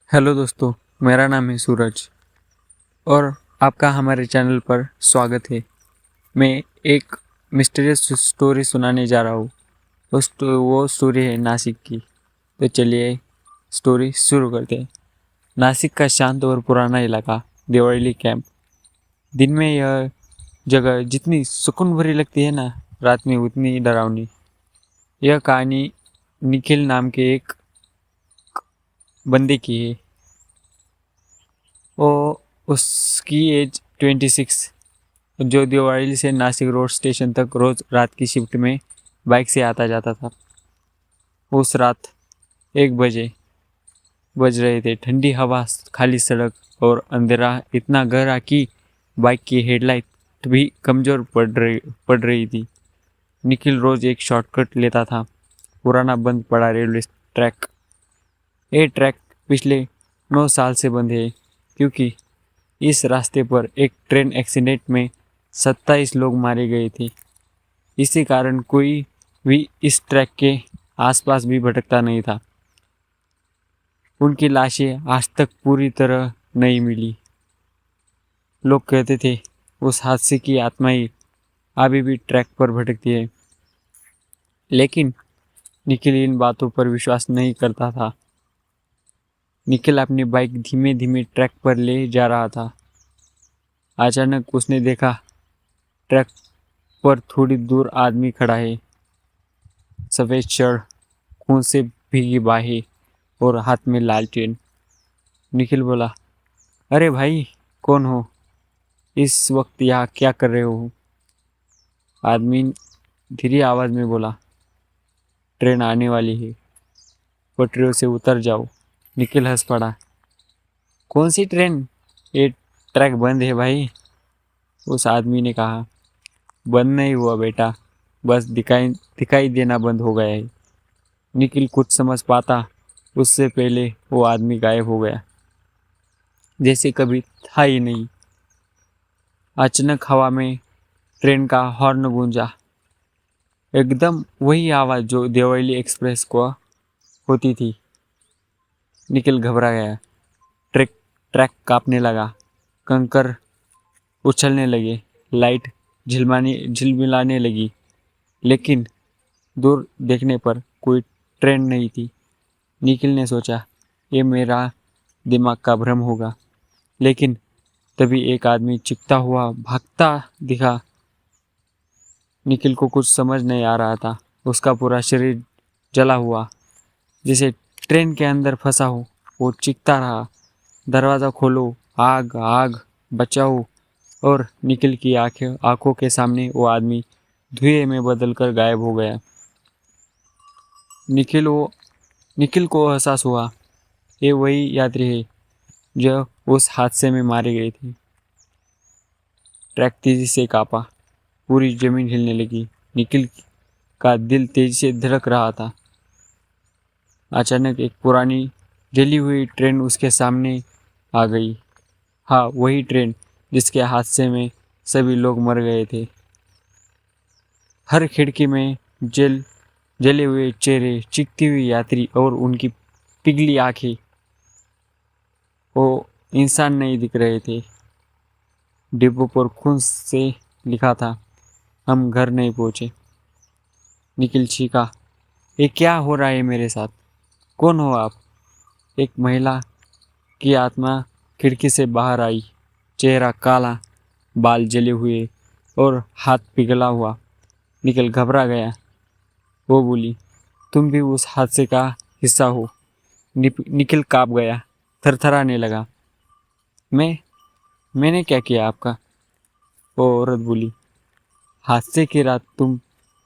Hello दोस्तों, मेरा नाम है सूरज और आपका हमारे चैनल पर स्वागत है। मैं एक मिस्टीरियस स्टोरी सुनाने जा रहा हूँ। वो स्टोरी है नासिक की। तो चलिए स्टोरी शुरू करते हैं। नासिक का शांत और पुराना इलाका देवली कैंप। दिन में यह जगह जितनी सुकून भरी लगती है ना, रात में उतनी डरावनी। यह कहानी निखिल नाम के एक बंदे की है। वो उसकी एज 26, जो दिवाली से नासिक रोड स्टेशन तक रोज रात की शिफ्ट में बाइक से आता जाता था। उस रात 1 बजे बज रहे थे। ठंडी हवा, खाली सड़क और अंधेरा इतना गहरा कि बाइक की हेडलाइट भी कमजोर पड़ रही थी। निखिल रोज एक शॉर्टकट लेता था, पुराना बंद पड़ा रेलवे ट्रैक। ये ट्रैक पिछले 9 साल से बंद है क्योंकि इस रास्ते पर एक ट्रेन एक्सीडेंट में 27 लोग मारे गए थे। इसी कारण कोई भी इस ट्रैक के आसपास भी भटकता नहीं था। उनकी लाशें आज तक पूरी तरह नहीं मिली। लोग कहते थे उस हादसे की आत्माएं अभी भी ट्रैक पर भटकती है, लेकिन निखिल इन बातों पर विश्वास नहीं करता था। निखिल अपनी बाइक धीमे धीमे ट्रैक पर ले जा रहा था। अचानक उसने देखा, ट्रैक पर थोड़ी दूर आदमी खड़ा है। सफेद शर्ट, खून से भीगी बाहें और हाथ में लालटेन। निखिल बोला, अरे भाई, कौन हो? इस वक्त यहाँ क्या कर रहे हो? आदमी धीरे आवाज में बोला, ट्रेन आने वाली है, पटरियों से उतर जाओ। निखिल हंस पड़ा। कौन सी ट्रेन? ये ट्रैक बंद है भाई। उस आदमी ने कहा, बंद नहीं हुआ बेटा, बस दिखाई दिखाई देना बंद हो गया है। निखिल कुछ समझ पाता उससे पहले वो आदमी गायब हो गया, जैसे कभी था ही नहीं। अचानक हवा में ट्रेन का हॉर्न गूंजा, एकदम वही आवाज जो देवली एक्सप्रेस को होती थी। निखिल घबरा गया। ट्रैक ट्रैक कांपने लगा, कंकर उछलने लगे, लाइट झिलमिलाने लगी। लेकिन दूर देखने पर कोई ट्रेन नहीं थी। निखिल ने सोचा, ये मेरा दिमाग का भ्रम होगा। लेकिन तभी एक आदमी चिपता हुआ भागता दिखा। निखिल को कुछ समझ नहीं आ रहा था। उसका पूरा शरीर जला हुआ, जैसे ट्रेन के अंदर फंसा हो। वो चीखता रहा, दरवाज़ा खोलो, आग आग, बचाओ। और निखिल की आंखों के सामने वो आदमी धुएं में बदलकर गायब हो गया। निखिल को एहसास हुआ, ये वही यात्री है जो उस हादसे में मारे गए थे। ट्रैक तेजी से कांपा, पूरी जमीन हिलने लगी। निखिल का दिल तेजी से धड़क रहा था। अचानक एक पुरानी जली हुई ट्रेन उसके सामने आ गई। हाँ, वही ट्रेन जिसके हादसे में सभी लोग मर गए थे। हर खिड़की में जले हुए चेहरे, चीखती हुई यात्री और उनकी पिघली आंखें। वो इंसान नहीं दिख रहे थे। डिब्बों पर खून से लिखा था, हम घर नहीं पहुंचे। निखिल चीखा, ये क्या हो रहा है मेरे साथ? कौन हो आप? एक महिला की आत्मा खिड़की से बाहर आई, चेहरा काला, बाल जले हुए और हाथ पिघला हुआ। निखिल घबरा गया। वो बोली, तुम भी उस हादसे का हिस्सा हो? निखिल कांप गया, थरथराने लगा। मैं मैंने क्या किया आपका? वो औरत बोली, हादसे की रात तुम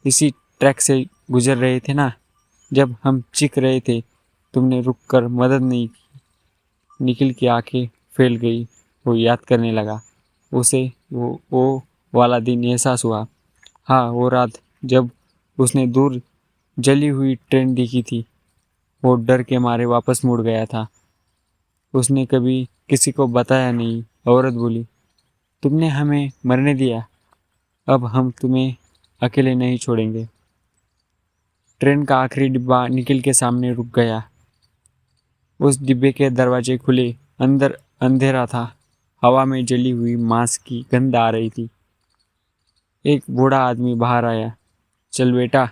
इसी ट्रैक से गुजर रहे थे ना? जब हम चीख रहे थे, तुमने रुककर मदद नहीं की। निखिल की आंखें फैल गई। वो याद करने लगा। उसे वो वाला दिन एहसास हुआ। हाँ, वो रात जब उसने दूर जली हुई ट्रेन देखी थी। वो डर के मारे वापस मुड़ गया था। उसने कभी किसी को बताया नहीं। औरत बोली, तुमने हमें मरने दिया, अब हम तुम्हें अकेले नहीं छोड़ेंगे। ट्रेन का आखिरी डिब्बा निखिल के सामने रुक गया। उस डिब्बे के दरवाजे खुले, अंदर अंधेरा था। हवा में जली हुई मांस की गंध आ रही थी। एक बूढ़ा आदमी बाहर आया। चल बेटा,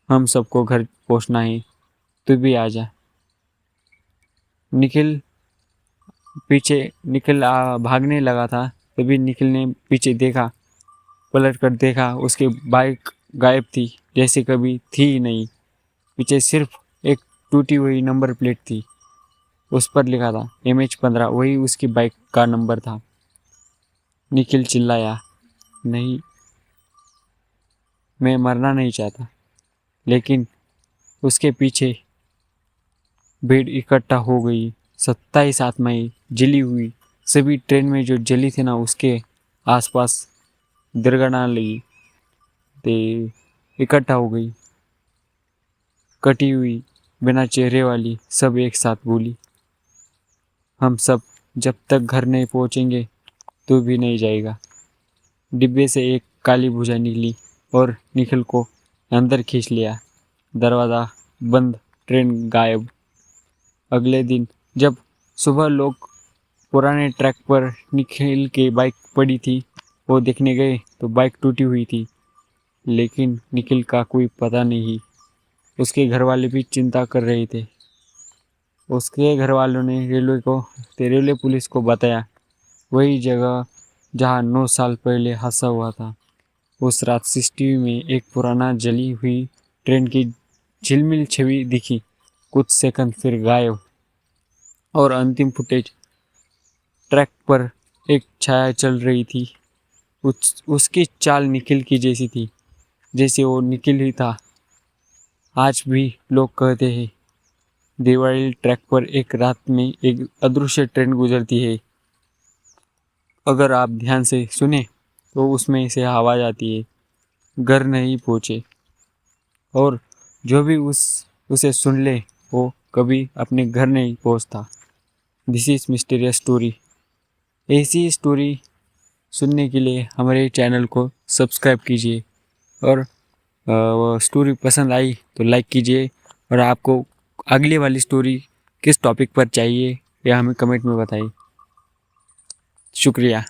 हम सबको घर पहुंचना है, तू भी आ जा। निखिल भागने लगा था। तभी निखिल ने पीछे देखा, पलट कर देखा, उसकी बाइक गायब थी, जैसे कभी थी ही नहीं। पीछे सिर्फ एक टूटी हुई नंबर प्लेट थी। उस पर लिखा था MH15। वही उसकी बाइक का नंबर था। निखिल चिल्लाया, नहीं, मैं मरना नहीं चाहता। लेकिन उसके पीछे भीड़ इकट्ठा हो गई। 27 आत्माएं जली हुई। सभी ट्रेन में जो जली थी ना, उसके आसपास दुर्घटना लगी, ते इकट्ठा हो गई। कटी हुई, बिना चेहरे वाली, सब एक साथ बोली, हम सब जब तक घर नहीं पहुंचेंगे तू भी नहीं जाएगा। डिब्बे से एक काली भुजा निकली और निखिल को अंदर खींच लिया। दरवाज़ा बंद, ट्रेन गायब। अगले दिन जब सुबह लोग पुराने ट्रैक पर निखिल की बाइक पड़ी थी, वो देखने गए तो बाइक टूटी हुई थी, लेकिन निखिल का कोई पता नहीं। उसके घर वाले भी चिंता कर रहे थे। उसके घर वालों ने रेलवे पुलिस को बताया, वही जगह जहां 9 साल पहले हादसा हुआ था। उस रात CCTV में एक पुराना जली हुई ट्रेन की झिलमिल छवि दिखी, कुछ सेकंड फिर गायब। और अंतिम फुटेज, ट्रैक पर एक छाया चल रही थी। उसकी चाल निखिल की जैसी थी, जैसे वो निखिल ही था। आज भी लोग कहते हैं दिवाली ट्रैक पर एक रात में एक अदृश्य ट्रेन गुजरती है। अगर आप ध्यान से सुने तो उसमें से आवाज आती है, घर नहीं पहुंचे। और जो भी उसे सुन ले, वो कभी अपने घर नहीं पहुंचता। This is mysterious story. ऐसी स्टोरी सुनने के लिए हमारे चैनल को सब्सक्राइब कीजिए। और स्टोरी पसंद आई तो लाइक कीजिए। और आपको अगली वाली स्टोरी किस टॉपिक पर चाहिए, यह हमें कमेंट में बताइए। शुक्रिया।